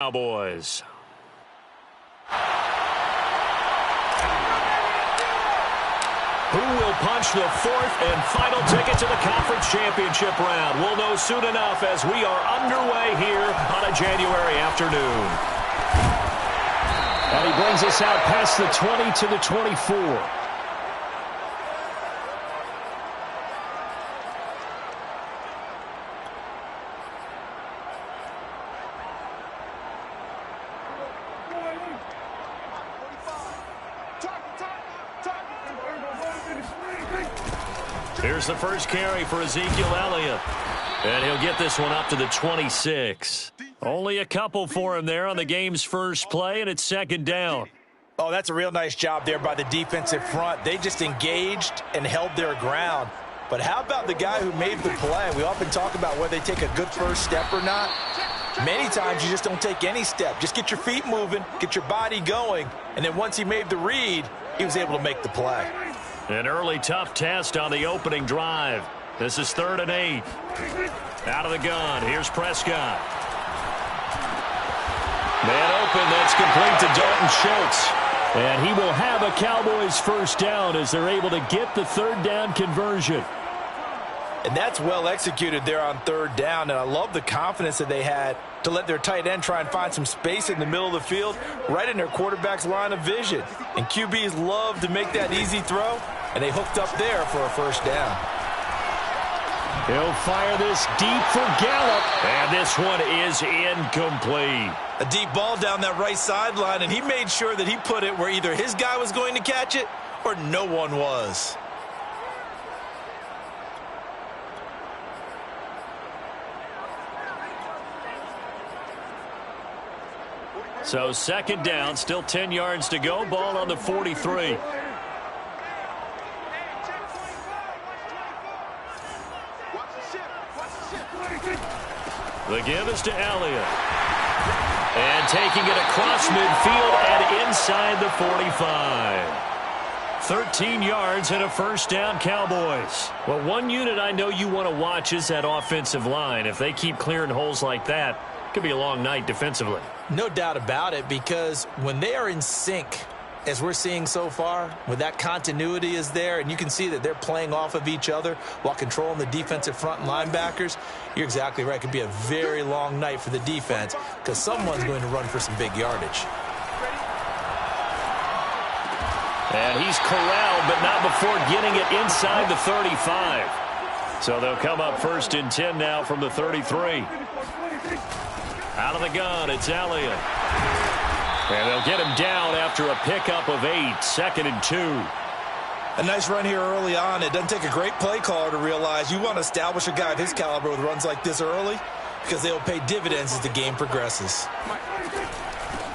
Cowboys. Who will punch the fourth and final ticket to the conference championship round? We'll know soon enough as we are underway here on a January afternoon. And he brings us out past the 20 to the 24. Here's the first carry for Ezekiel Elliott. And he'll get this one up to the 26. Only a couple for him there on the game's first play, and it's second down. Oh, that's a real nice job there by the defensive front. They just engaged and held their ground. But how about the guy who made the play? We often talk about whether they take a good first step or not. Many times you just don't take any step. Just get your feet moving, get your body going, and then once he made the read, he was able to make the play. An early tough test on the opening drive. This is 3rd and 8. Out of the gun. Here's Prescott. Man open. That's complete to Dalton Schultz. And he will have a Cowboys first down as they're able to get the 3rd down conversion. And that's well executed there on 3rd down. And I love the confidence that they had to let their tight end try and find some space in the middle of the field, right in their quarterback's line of vision. And QBs love to make that easy throw, and they hooked up there for a first down. He'll fire this deep for Gallup, and this one is incomplete. A deep ball down that right sideline, and he made sure that he put it where either his guy was going to catch it or no one was. So second down, still 10 yards to go. Ball on the 43. The give is to Elliott. And taking it across midfield and inside the 45. 13 yards and a first down, Cowboys. Well, one unit I know you want to watch is that offensive line. If they keep clearing holes like that, it could be a long night defensively. No doubt about it, because when they are in sync, as we're seeing so far, when that continuity is there, and you can see that they're playing off of each other while controlling the defensive front and linebackers, you're exactly right. It could be a very long night for the defense because someone's going to run for some big yardage. And he's corralled, but not before getting it inside the 35. So they'll come up 1st and 10 now from the 33. Out of the gun, it's Elliott. And they'll get him down after a pickup of 8, 2nd and 2. A nice run here early on. It doesn't take a great play caller to realize you want to establish a guy of his caliber with runs like this early because they'll pay dividends as the game progresses.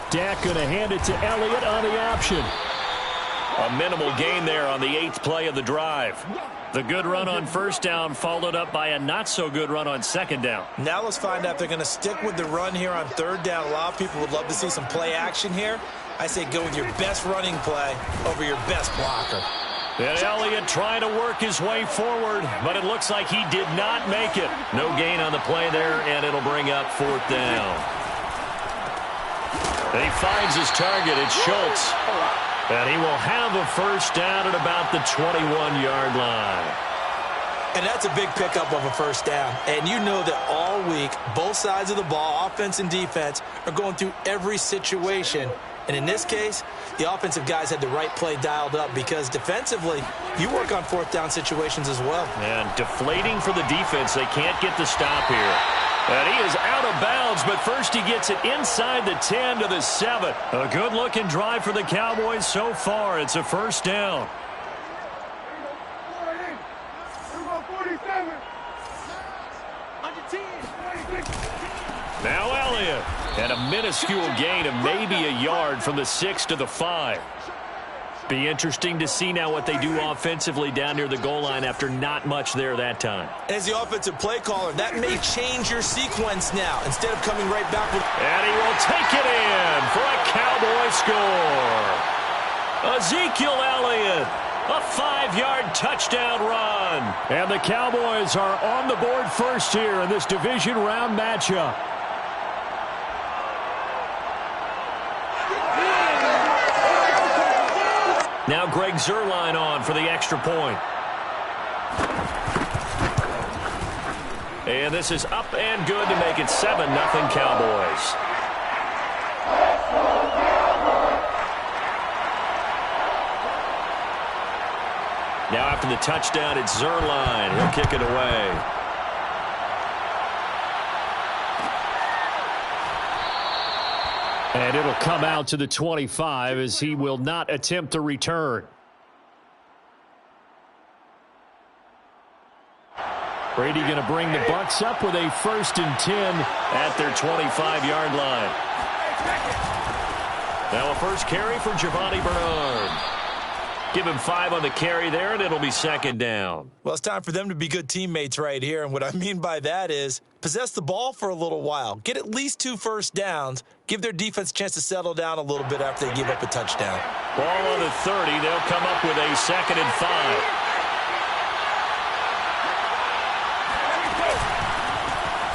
Dak going to hand it to Elliott on the option. A minimal gain there on the 8th play of the drive. The good run on first down followed up by a not-so-good run on second down. Now let's find out if they're going to stick with the run here on 3rd down. A lot of people would love to see some play action here. I say go with your best running play over your best blocker. And Elliott trying to work his way forward, but it looks like he did not make it. No gain on the play there, and it'll bring up 4th down. He finds his target. It's Schultz. And he will have a first down at about the 21-yard line. And that's a big pickup of a first down. And you know that all week, both sides of the ball, offense and defense, are going through every situation. And in this case, the offensive guys had the right play dialed up because defensively, you work on 4th down situations as well. And deflating for the defense. They can't get the stop here. And he is out of bounds, but first he gets it inside the 10 to the 7. A good-looking drive for the Cowboys so far. It's a first down. Now Elliott. And a minuscule gain of maybe a yard from the 6 to the 5. Be interesting to see now what they do offensively down near the goal line after not much there that time. As the offensive play caller, that may change your sequence now. Instead of coming right back with... And he will take it in for a Cowboy score. Ezekiel Elliott, a 5-yard touchdown run. And the Cowboys are on the board first here in this division round matchup. Now Greg Zuerlein on for the extra point. And this is up and good to make it 7-0 Cowboys. Now after the touchdown, it's Zuerlein. He'll kick it away. And it'll come out to the 25 as he will not attempt a return. Brady going to bring the Bucs up with a 1st and 10 at their 25-yard line. Now a first carry for Giovanni Bernard. Give him 5 on the carry there, and it'll be 2nd down. Well, it's time for them to be good teammates right here, and what I mean by that is possess the ball for a little while. Get at least 2 first downs. Give their defense a chance to settle down a little bit after they give up a touchdown. Ball on the 30. They'll come up with a 2nd and 5.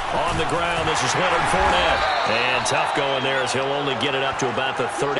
On the ground, this is Leonard Fournette. And tough going there as he'll only get it up to about the 30.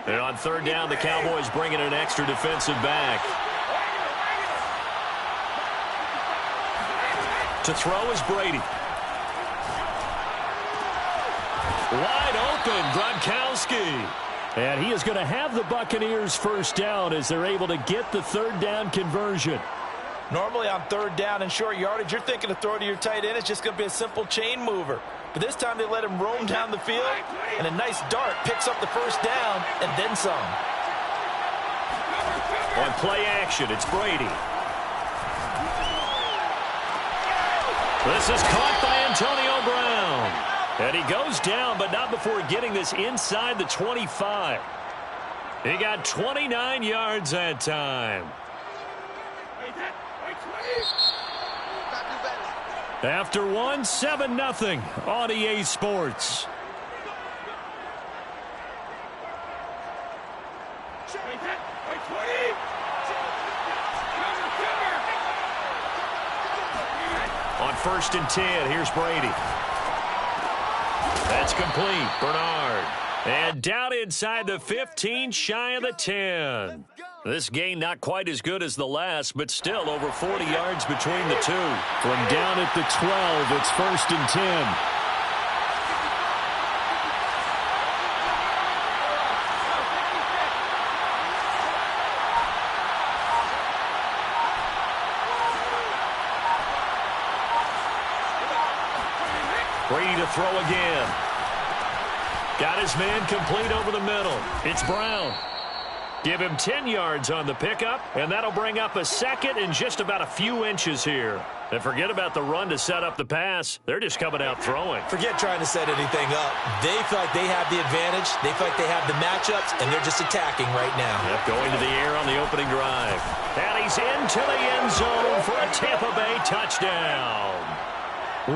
And on third down, the Cowboys bring in an extra defensive back. To throw is Brady. Wide open, Gronkowski. And he is going to have the Buccaneers first down as they're able to get the third down conversion. Normally on third down and short yardage, you're thinking to throw to your tight end. It's just going to be a simple chain mover. But this time they let him roam down the field, and a nice dart picks up the first down and then some. On play action, it's Brady. This is caught by Antonio Brown. And he goes down, but not before getting this inside the 25. He got 29 yards that time. After one, 7-0 on EA Sports. On 1st and 10, here's Brady. That's complete. Bernard. And down inside the 15, shy of the 10. This gain not quite as good as the last, but still over 40 yards between the two. From down at the 12, it's 1st and 10. Brady to throw again. Got his man complete over the middle. It's Brown. Give him 10 yards on the pickup, and that'll bring up a second and just about a few inches here. And forget about the run to set up the pass. They're just coming out throwing. Forget trying to set anything up. They feel like they have the advantage. They feel like they have the matchups, and they're just attacking right now. Yep, going to the air on the opening drive. And he's into the end zone for a Tampa Bay touchdown.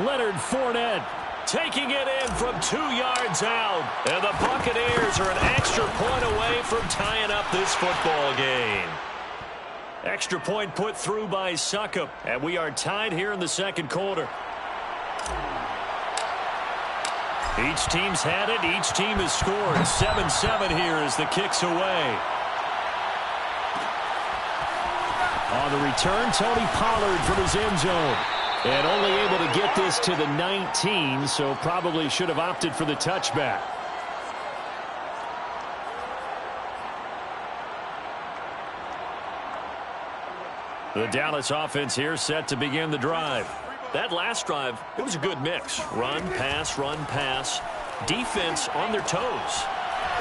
Leonard Fournette taking it in from 2 yards out. And the Buccaneers are an extra point away from tying up this football game. Extra point put through by Succop. And we are tied here in the second quarter. Each team's had it. Each team has scored. 7-7 here as the kick's away. On the return, Tony Pollard from his end zone. And only able to get this to the 19, so probably should have opted for the touchback. The Dallas offense here set to begin the drive. That last drive, it was a good mix. Run, pass, defense on their toes.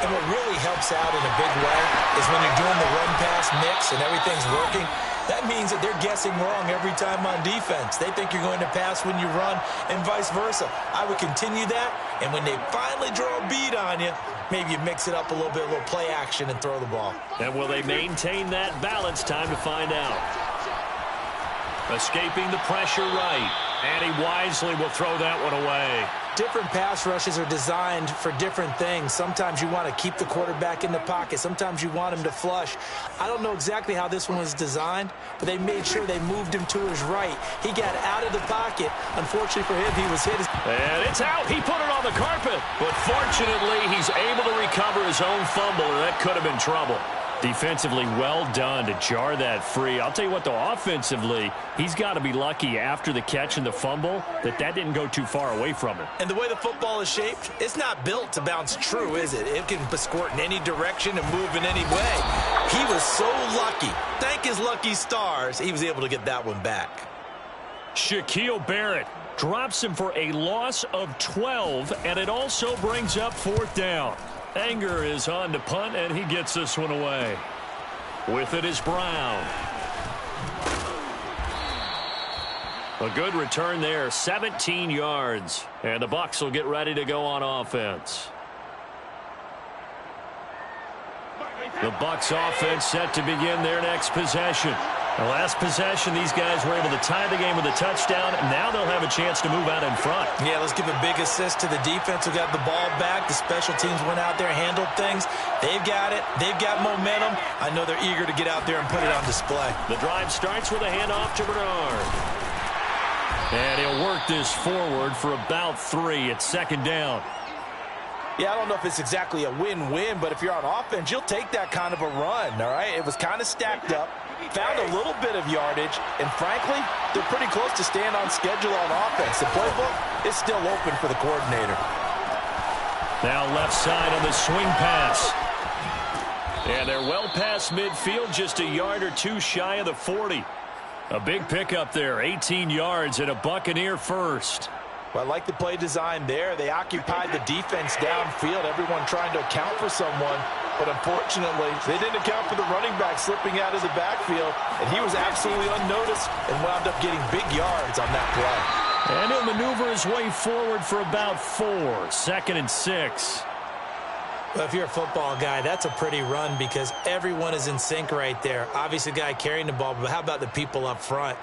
And what really helps out in a big way is when you're doing the run-pass mix and everything's working, that means that they're guessing wrong every time on defense. They think you're going to pass when you run and vice versa. I would continue that, and when they finally draw a bead on you, maybe you mix it up a little bit, a little play action, and throw the ball. And will they maintain that balance? Time to find out. Escaping the pressure right, and he wisely will throw that one away. Different pass rushes are designed for different things. Sometimes you want to keep the quarterback in the pocket. Sometimes you want him to flush. I don't know exactly how this one was designed, but they made sure they moved him to his right. He got out of the pocket. Unfortunately for him, he was hit. And it's out. He put it on the carpet. But fortunately, he's able to recover his own fumble, or that could have been trouble. Defensively, well done to jar that free. I'll tell you what, though, offensively, he's got to be lucky after the catch and the fumble that didn't go too far away from him. And the way the football is shaped, it's not built to bounce true, is it? It can squirt in any direction and move in any way. He was so lucky. Thank his lucky stars, he was able to get that one back. Shaquille Barrett drops him for a loss of 12, and it also brings up 4th down. Anger is on to punt, and he gets this one away. With it is Brown. A good return there, 17 yards. And the Bucs will get ready to go on offense. The Bucs offense set to begin their next possession. The last possession, these guys were able to tie the game with a touchdown. Now they'll have a chance to move out in front. Yeah, let's give a big assist to the defense who got the ball back. The special teams went out there, handled things. They've got it. They've got momentum. I know they're eager to get out there and put it on display. The drive starts with a handoff to Bernard. And he'll work this forward for about 3 at 2nd down. Yeah, I don't know if it's exactly a win-win, but if you're on offense, you'll take that kind of a run, all right? It was kind of stacked up, found a little bit of yardage, and frankly, they're pretty close to staying on schedule on offense. The playbook is still open for the coordinator. Now left side on the swing pass. And they're well past midfield, just a yard or two shy of the 40. A big pickup there, 18 yards and a Buccaneer first. Well, I like the play design there. They occupied the defense downfield, everyone trying to account for someone. But unfortunately, they didn't account for the running back slipping out of the backfield, and he was absolutely unnoticed and wound up getting big yards on that play. And he'll maneuver his way forward for about 4, 2nd and 6. Well, if you're a football guy, that's a pretty run because everyone is in sync right there. Obviously, the guy carrying the ball, but how about the people up front?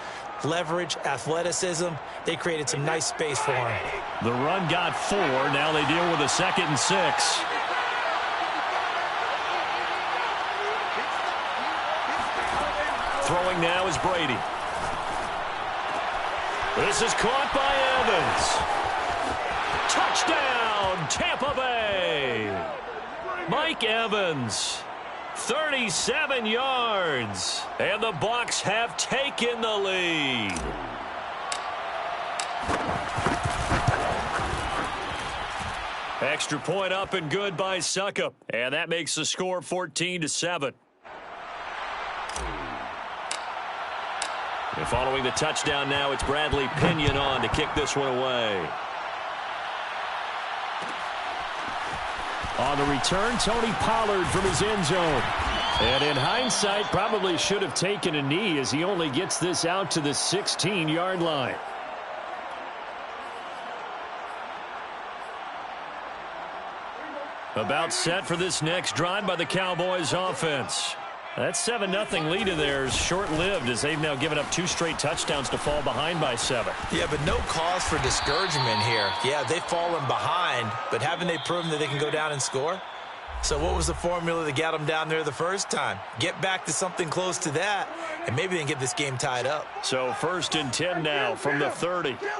Leverage, athleticism, they created some nice space for him. The run got 4. Now they deal with a 2nd and 6. Throwing now is Brady. This is caught by Evans. Touchdown, Tampa Bay. Mike Evans, 37 yards. And the Bucs have taken the lead. Extra point up and good by Suckup. And that makes the score 14-7. And following the touchdown now, it's Bradley Pinion on to kick this one away. On the return, Tony Pollard from his end zone. And in hindsight, probably should have taken a knee as he only gets this out to the 16-yard line. About set for this next drive by the Cowboys offense. That 7-0 lead in there is short-lived as they've now given up 2 straight touchdowns to fall behind by 7. Yeah, but no cause for discouragement here. Yeah, they've fallen behind, but haven't they proven that they can go down and score? So what was the formula that got them down there the first time? Get back to something close to that, and maybe they can get this game tied up. So 1st and 10 now from the 30. 27.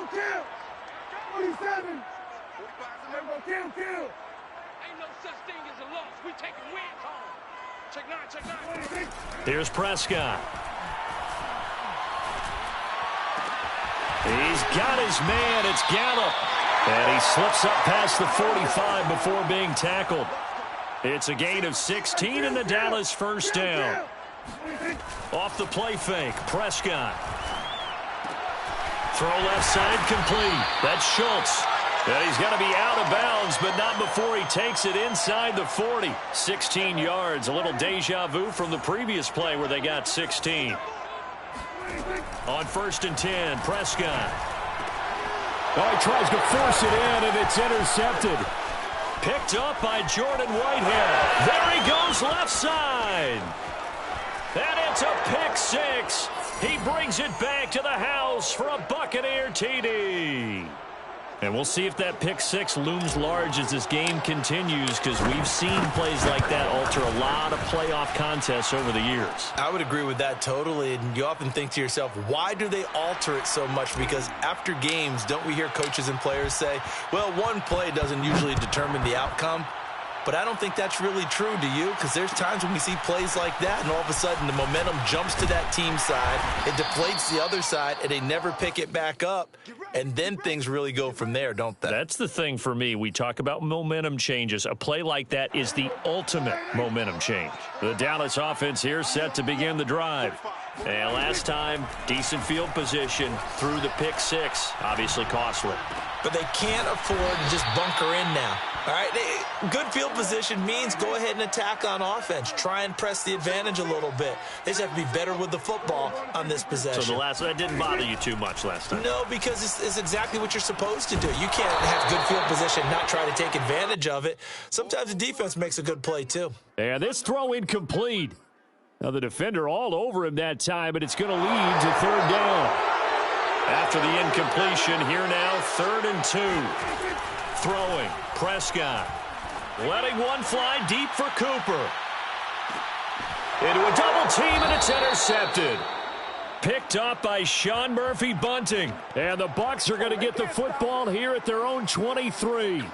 Kill. Ain't no such thing as a loss. We taking wins home. Check 9. Here's Prescott. He's got his man. It's Gallup. And he slips up past the 45 before being tackled. It's a gain of 16 and the Dallas first down. Off the play fake, Prescott. Throw left side complete. That's Schultz. And he's got to be out of bounds, but not before he takes it inside the 40. 16 yards, a little deja vu from the previous play where they got 16. On 1st and 10, Prescott. Oh, he tries to force it in, and it's intercepted. Picked up by Jordan Whitehead. There he goes left side. And it's a pick 6. He brings it back to the house for a Buccaneer TD. And we'll see if that pick 6 looms large as this game continues, because we've seen plays like that alter a lot of playoff contests over the years. I would agree with that totally, and you often think to yourself, why do they alter it so much? Because after games, don't we hear coaches and players say, well, one play doesn't usually determine the outcome? But I don't think that's really true, do you? Because there's times when we see plays like that, and all of a sudden the momentum jumps to that team side, it deflates the other side, and they never pick it back up. And then things really go from there, don't they? That's the thing for me. We talk about momentum changes. A play like that is the ultimate momentum change. The Dallas offense here set to begin the drive. And last time, decent field position through the pick 6. Obviously costly. But they can't afford to just bunker in now. All right, good field position means go ahead and attack on offense. Try and press the advantage a little bit. They just have to be better with the football on this possession. So that didn't bother you too much last time? No, because it's exactly what you're supposed to do. You can't have good field position and not try to take advantage of it. Sometimes the defense makes a good play, too. And this throw incomplete. Now the defender all over him that time, but it's going to lead to 3rd down. After the incompletion, here now, 3rd and 2. Throwing, Prescott. Letting one fly deep for Cooper. Into a double team, and it's intercepted. Picked up by Sean Murphy-Bunting. And the Bucs are going to get the football here at their own 23.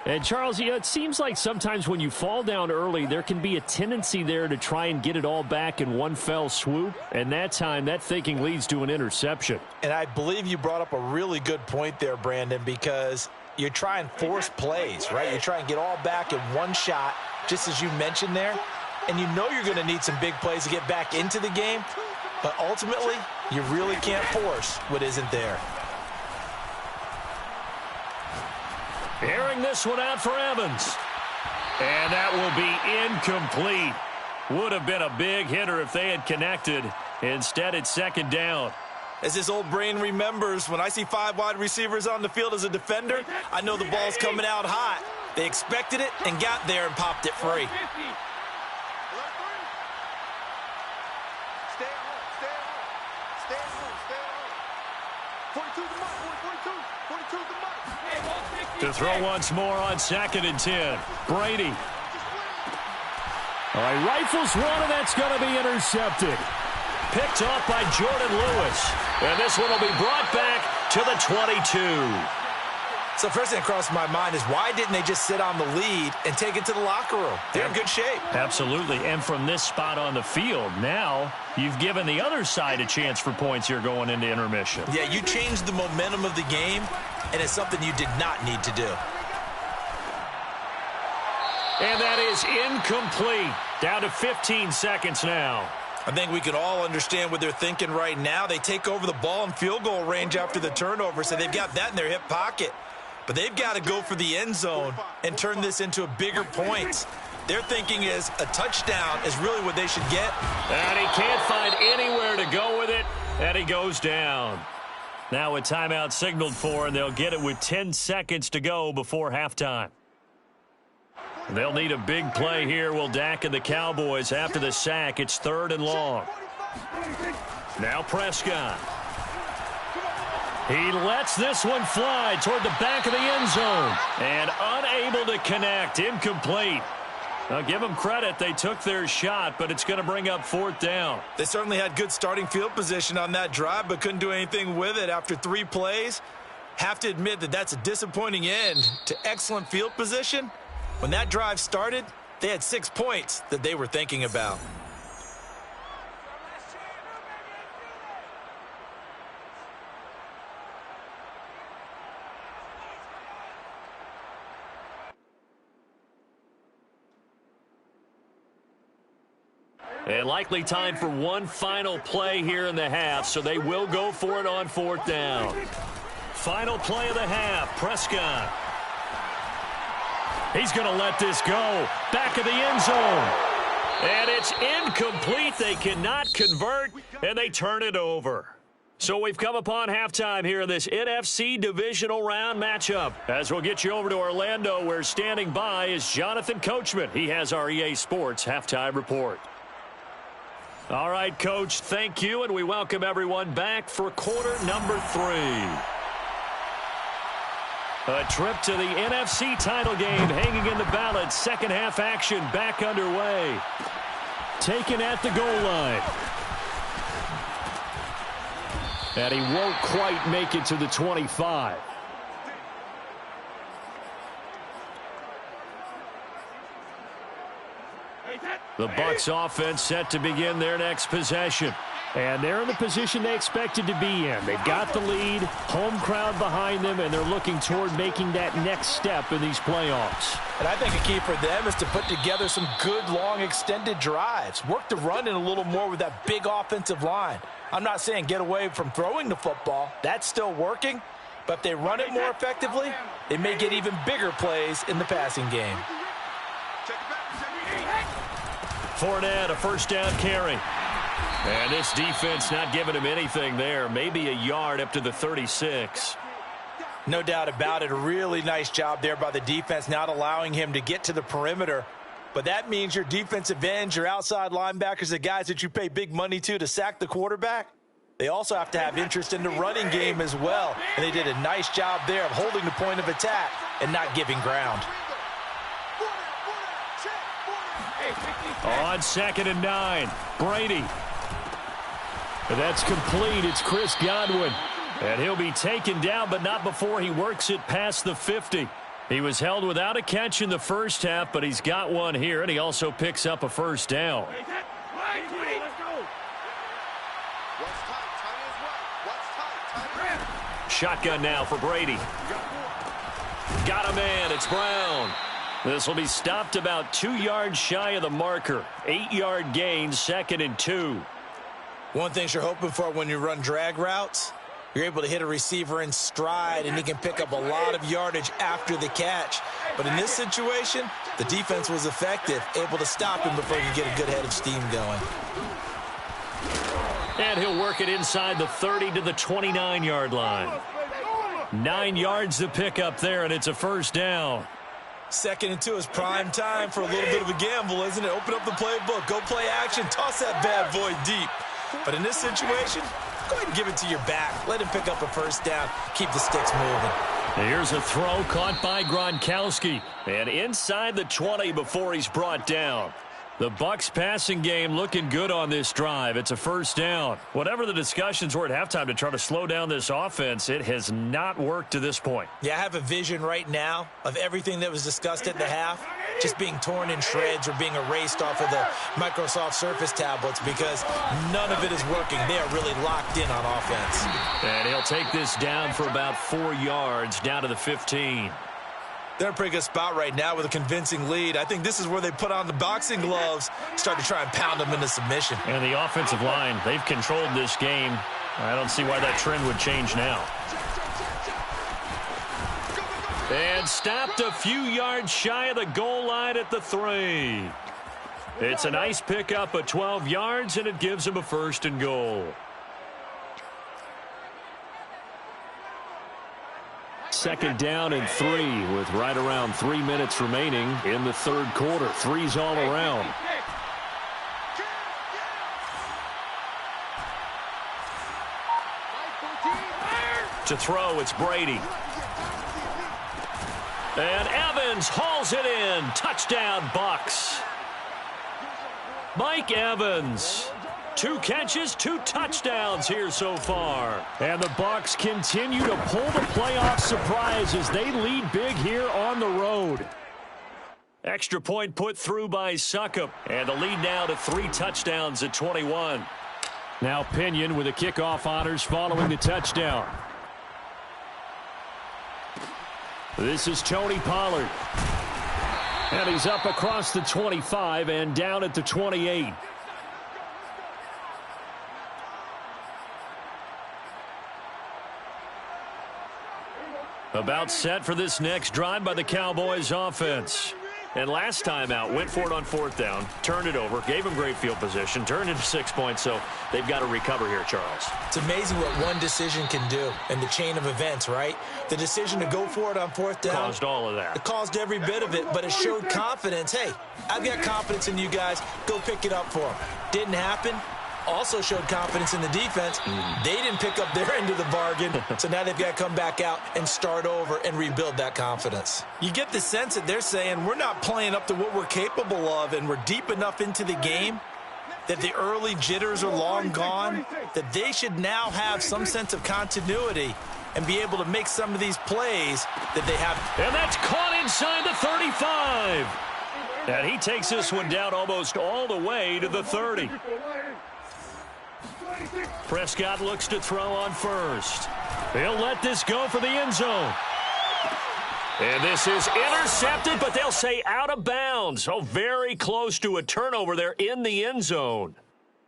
And, Charles, it seems like sometimes when you fall down early, there can be a tendency there to try and get it all back in one fell swoop. And that time, that thinking leads to an interception. And I believe you brought up a really good point there, Brandon, because you try and force plays, right? You try and get all back in one shot, just as you mentioned there. And you know you're going to need some big plays to get back into the game. But ultimately, you really can't force what isn't there. Airing this one out for Evans. And that will be incomplete. Would have been a big hitter if they had connected. Instead, it's second down. As this old brain remembers, when I see 5 wide receivers on the field as a defender, I know the ball's coming out hot. They expected it and got there and popped it free. To throw once more on 2nd and 10. Brady. All right, rifles one, and that's going to be intercepted. Picked off by Jordan Lewis. And this one will be brought back to the 22. So first thing that crossed my mind is why didn't they just sit on the lead and take it to the locker room? They're in good shape. Absolutely. And from this spot on the field, now you've given the other side a chance for points here going into intermission. Yeah, you changed the momentum of the game, and it's something you did not need to do. And that is incomplete. Down to 15 seconds now. I think we can all understand what they're thinking right now. They take over the ball in field goal range after the turnover, so they've got that in their hip pocket. But they've got to go for the end zone and turn this into a bigger point. Their thinking is a touchdown is really what they should get. And he can't find anywhere to go with it, and he goes down. Now a timeout signaled for, and they'll get it with 10 seconds to go before halftime. They'll need a big play here. Will Dak and the Cowboys after the sack. It's 3rd and long. Now Prescott. He lets this one fly toward the back of the end zone. And unable to connect. Incomplete. Now give them credit. They took their shot, but it's going to bring up 4th down. They certainly had good starting field position on that drive, but couldn't do anything with it after 3 plays. Have to admit that that's a disappointing end to excellent field position. When that drive started, they had 6 points that they were thinking about. And likely time for one final play here in the half, so they will go for it on 4th down. Final play of the half, Prescott. He's going to let this go. Back of the end zone. And it's incomplete. They cannot convert, and they turn it over. So we've come upon halftime here in this NFC divisional round matchup. As we'll get you over to Orlando, where standing by is Jonathan Coachman. He has our EA Sports halftime report. All right, Coach, thank you, and we welcome everyone back for quarter number 3. A trip to the NFC title game hanging in the balance. Second half action back underway. Taken at the goal line. And he won't quite make it to the 25. The Bucs offense set to begin their next possession. And they're in the position they expected to be in. They've got the lead, home crowd behind them, and they're looking toward making that next step in these playoffs. And I think a key for them is to put together some good, long, extended drives. Work the run in a little more with that big offensive line. I'm not saying get away from throwing the football. That's still working. But if they run it more effectively, they may get even bigger plays in the passing game. Fournette, a first down carry. And this defense not giving him anything there. Maybe a yard up to the 36. No doubt about it. A really nice job there by the defense, not allowing him to get to the perimeter. But that means your defensive ends, your outside linebackers, the guys that you pay big money to sack the quarterback, they also have to have interest in the running game as well. And they did a nice job there of holding the point of attack and not giving ground. On 2nd and 9, Brady. That's complete. It's Chris Godwin. And he'll be taken down, but not before he works it past the 50. He was held without a catch in the first half, but he's got one here, and he also picks up a first down. Shotgun now for Brady. Got a man. It's Brown. This will be stopped about 2 yards shy of the marker. 8-yard gain, 2nd and 2. One thing you're hoping for when you run drag routes, you're able to hit a receiver in stride, and he can pick up a lot of yardage after the catch. But in this situation, the defense was effective, able to stop him before he could get a good head of steam going. And he'll work it inside the 30 to the 29-yard line. 9 yards to pick up there, and it's a first down. 2nd and 2 is prime time for a little bit of a gamble, isn't it? Open up the playbook, go play action, toss that bad boy deep. But in this situation, go ahead and give it to your back. Let him pick up a first down. Keep the sticks moving. Here's a throw caught by Gronkowski. And inside the 20 before he's brought down. The Bucs passing game looking good on this drive. It's a first down. Whatever the discussions were at halftime to try to slow down this offense, it has not worked to this point. Yeah, I have a vision right now of everything that was discussed at the half just being torn in shreds or being erased off of the Microsoft Surface tablets because none of it is working. They are really locked in on offense. And he'll take this down for about 4 yards, down to the 15. They're in a pretty good spot right now with a convincing lead. I think this is where they put on the boxing gloves, start to try and pound them into submission. And the offensive line, they've controlled this game. I don't see why that trend would change now. And stopped a few yards shy of the goal line at the 3. It's a nice pickup of 12 yards, and it gives him a 1st and goal. 2nd down and 3 with right around 3 minutes remaining in the 3rd quarter. 3's all around. To throw, it's Brady. And Evans hauls it in. Touchdown, Bucs. Mike Evans. 2 catches, 2 touchdowns here so far. And the Bucs continue to pull the playoff surprise as they lead big here on the road. Extra point put through by Suckup. And the lead now to 3 touchdowns at 21. Now Pinion with the kickoff honors following the touchdown. This is Tony Pollard. And he's up across the 25 and down at the 28. About set for this next drive by the Cowboys offense. And last time out, went for it on 4th down, turned it over, gave them great field position, turned into 6 points, so they've got to recover here, Charles. It's amazing what one decision can do in the chain of events, right? The decision to go for it on 4th down. Caused all of that. It caused every bit of it, but it showed confidence. Hey, I've got confidence in you guys. Go pick it up for them. Didn't happen. Also showed confidence in the defense. They didn't pick up their end of the bargain, so now they've got to come back out and start over and rebuild that confidence. You get the sense that they're saying we're not playing up to what we're capable of, and we're deep enough into the game that the early jitters are long gone, that they should now have some sense of continuity and be able to make some of these plays that they have. And that's caught inside the 35. And he takes this one down almost all the way to the 30. Prescott looks to throw on 1st. He'll let this go for the end zone. And this is intercepted, but they'll say out of bounds. So very close to a turnover there in the end zone.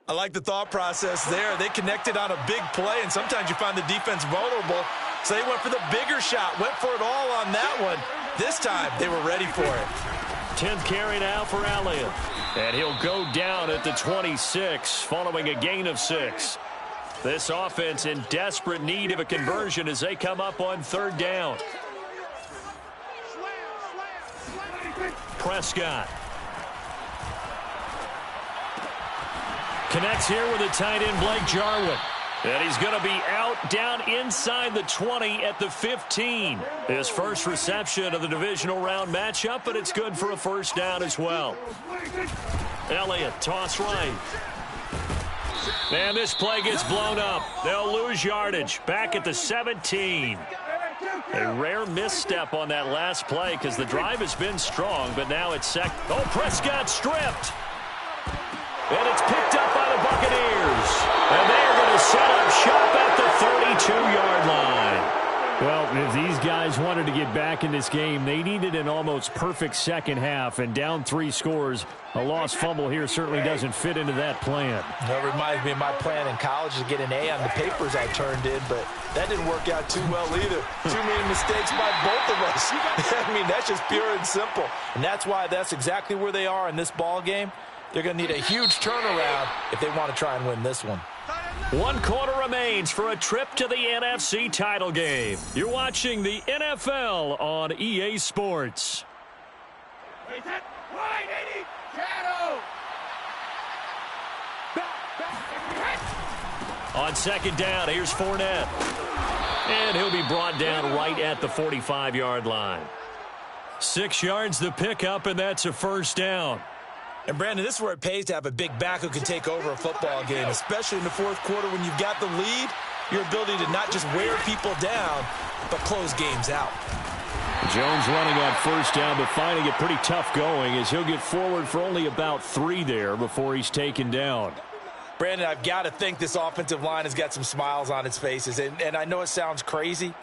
I like the thought process there. They connected on a big play, and sometimes you find the defense vulnerable. So they went for the bigger shot, went for it all on that one. This time, they were ready for it. 10th carry now for Elliott. And he'll go down at the 26 following a gain of 6. This offense in desperate need of a conversion as they come up on 3rd down. Prescott. Connects here with a tight end, Blake Jarwin. And he's going to be out down inside the 20 at the 15. His first reception of the divisional round matchup, but it's good for a first down as well. Elliott, toss right. And this play gets blown up. They'll lose yardage. Back at the 17. A rare misstep on that last play because the drive has been strong, but now it's second. Oh, Prescott stripped. And it's picked up by the Buccaneers. And they are going to set up shop at the 32-yard line. Well, if these guys wanted to get back in this game, they needed an almost perfect second half, and down 3 scores. A lost fumble here certainly doesn't fit into that plan. That reminds me of my plan in college to get an A on the papers I turned in, but that didn't work out too well either. Too many mistakes by both of us. I mean, that's just pure and simple. And that's why that's exactly where they are in this ball game. They're going to need a huge turnaround if they want to try and win this one. 1 quarter remains for a trip to the NFC title game. You're watching the NFL on EA Sports. On second down, here's Fournette. And he'll be brought down right at the 45-yard line. 6 yards the pickup, and that's a first down. And, Brandon, this is where it pays to have a big back who can take over a football game, especially in the fourth quarter when you've got the lead, your ability to not just wear people down, but close games out. Jones running on first down, but finding it pretty tough going as he'll get forward for only about 3 there before he's taken down. Brandon, I've got to think this offensive line has got some smiles on its faces, and I know it sounds crazy,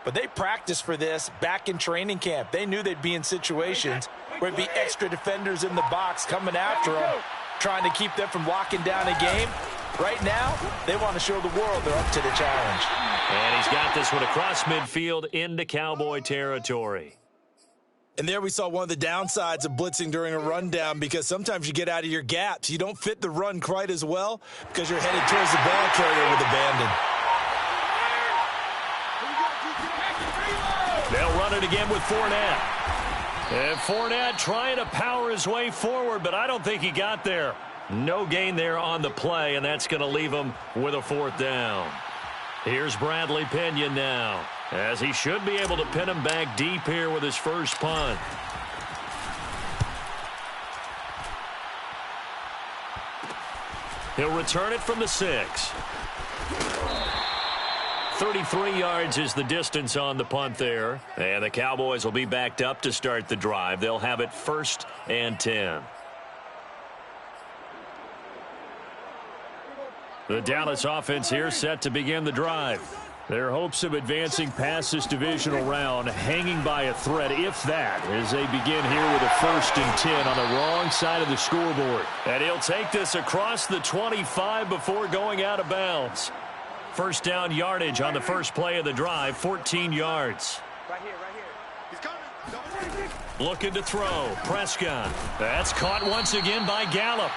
but they practiced for this back in training camp. They knew they'd be in situations where it'd be extra defenders in the box coming after them, trying to keep them from locking down a game. Right now, they want to show the world they're up to the challenge. And he's got this one across midfield into Cowboy territory. And there we saw one of the downsides of blitzing during a rundown, because sometimes you get out of your gaps. You don't fit the run quite as well because you're headed towards the ball carrier with abandon. They'll run it again with Fournette. And Fournette trying to power his way forward, but I don't think he got there. No gain there on the play, and that's going to leave him with a 4th down. Here's Bradley Pinion now, as he should be able to pin him back deep here with his first punt. He'll return it from the 6. 33 yards is the distance on the punt there. And the Cowboys will be backed up to start the drive. They'll have it 1st and 10. The Dallas offense here set to begin the drive. Their hopes of advancing past this divisional round hanging by a thread, if that, as they begin here with a 1st and 10 on the wrong side of the scoreboard. And he'll take this across the 25 before going out of bounds. First down yardage on the first play of the drive, 14 yards. Right here. He's coming. Looking to throw. Prescott. That's caught once again by Gallup.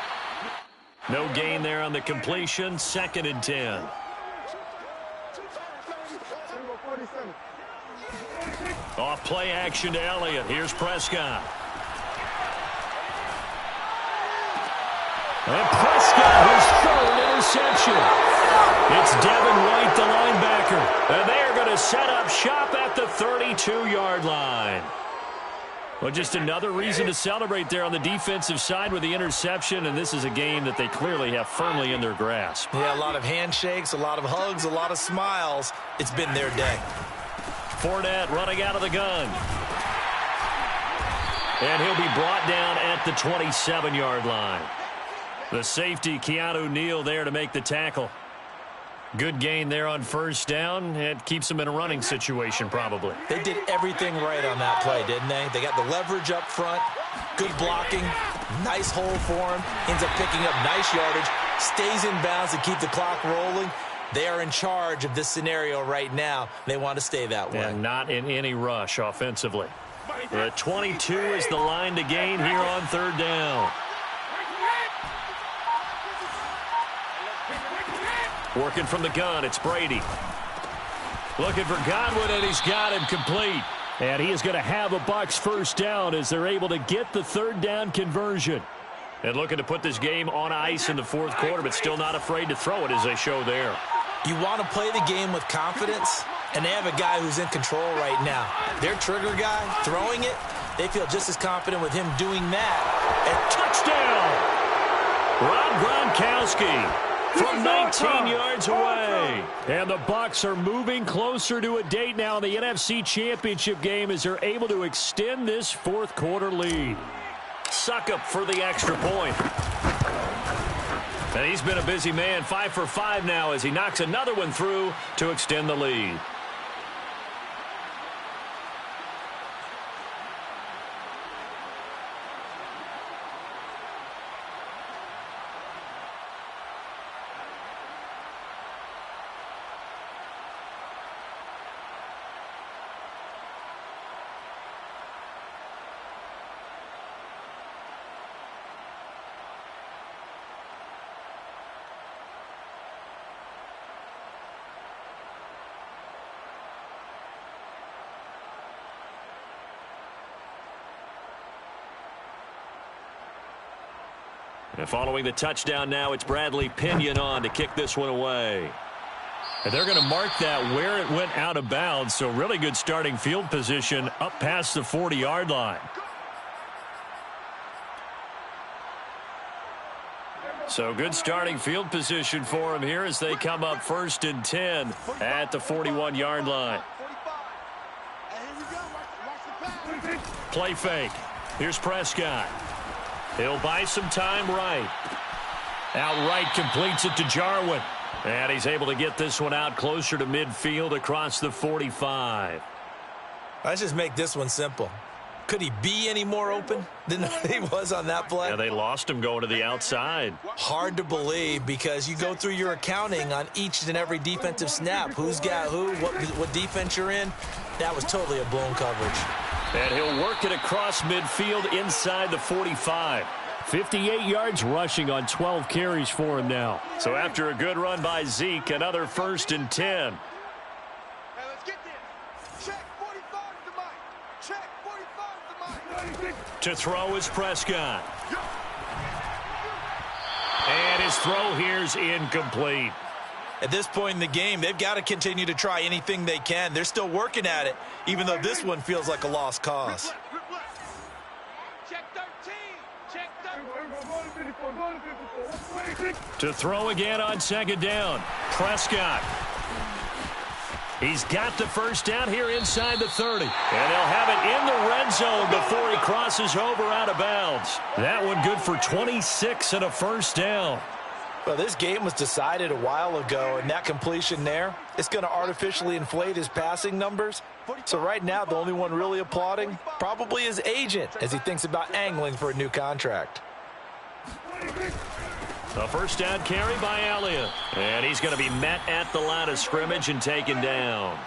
No gain there on the completion. 2nd and 10. Off play action to Elliott. Here's Prescott. And Prescott, his 3rd interception. It's Devin White, the linebacker. And they are going to set up shop at the 32-yard line. Well, just another reason to celebrate there on the defensive side with the interception, and this is a game that they clearly have firmly in their grasp. Yeah, a lot of handshakes, a lot of hugs, a lot of smiles. It's been their day. Fournette running out of the gun. And he'll be brought down at the 27-yard line. The safety, Keanu Neal, there to make the tackle. Good gain there on first down. It keeps them in a running situation, probably. They did everything right on that play, didn't they? They got the leverage up front, good blocking, nice hole for him, ends up picking up nice yardage, stays in bounds to keep the clock rolling. They are in charge of this scenario right now. They want to stay that way. And not in any rush offensively. The 22 is the line to gain here on 3rd down. Working from the gun, it's Brady. Looking for Godwin, and he's got him complete. And he is going to have a Bucs 1st down as they're able to get the 3rd down conversion. And looking to put this game on ice in the 4th quarter, but still not afraid to throw it as they show there. You want to play the game with confidence, and they have a guy who's in control right now. Their trigger guy, throwing it, they feel just as confident with him doing that. And touchdown! Rob Gronkowski from 19 yards away. And the Bucs are moving closer to a date now in the NFC Championship game as they're able to extend this fourth quarter lead. Suckup for the extra point. And he's been a busy man, 5 for 5 now as he knocks another one through to extend the lead. And following the touchdown now, it's Bradley Pinion on to kick this one away. And they're going to mark that where it went out of bounds, so really good starting field position up past the 40-yard line. So good starting field position for him here as they come up 1st and 10 at the 41-yard line. Play fake. Here's Prescott. He'll buy some time right. Outright completes it to Jarwin. And he's able to get this one out closer to midfield across the 45. Let's just make this one simple. Could he be any more open than he was on that play? Yeah, they lost him going to the outside. Hard to believe because you go through your accounting on each and every defensive snap. Who's got who, what defense you're in. That was totally a blown coverage. And he'll work it across midfield inside the 45. 58 yards rushing on 12 carries for him now. So after a good run by Zeke, another 1st and 10. Hey, let's get this. Check 45 to Mike. Check 45 to Mike. To throw is Prescott. And his throw here's incomplete. At this point in the game, they've got to continue to try anything they can. They're still working at it, even though this one feels like a lost cause. Check 13. Check 13. To throw again on 2nd down. Prescott. He's got the first down here inside the 30. And they'll have it in the red zone before he crosses over out of bounds. That one good for 26 and a 1st down. Well, this game was decided a while ago, and that completion there, it's going to artificially inflate his passing numbers. So right now, the only one really applauding probably his agent as he thinks about angling for a new contract. A 1st down carry by Elliott. And he's going to be met at the line of scrimmage and taken down.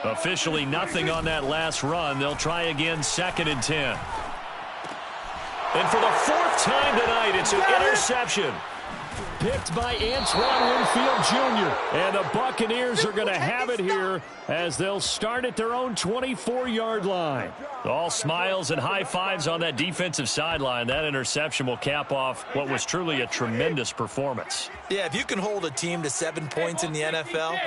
Officially nothing on that last run. They'll try again 2nd and 10. And for the 4th time tonight, it's an interception. Picked by Antoine Winfield Jr. And the Buccaneers are going to have it here as they'll start at their own 24-yard line. All smiles and high fives on that defensive sideline. That interception will cap off what was truly a tremendous performance. Yeah, if you can hold a team to 7 points in the NFL,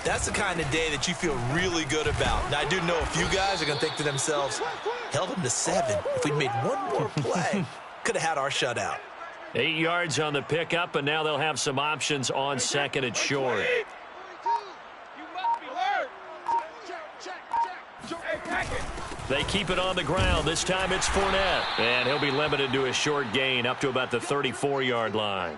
that's the kind of day that you feel really good about. Now, I do know a few guys are going to think to themselves, held them to 7. If we'd made one more play, could have had our shutout. 8 yards on the pickup, and now they'll have some options on 2nd and short. They keep it on the ground. This time it's Fournette. And he'll be limited to a short gain up to about the 34-yard line.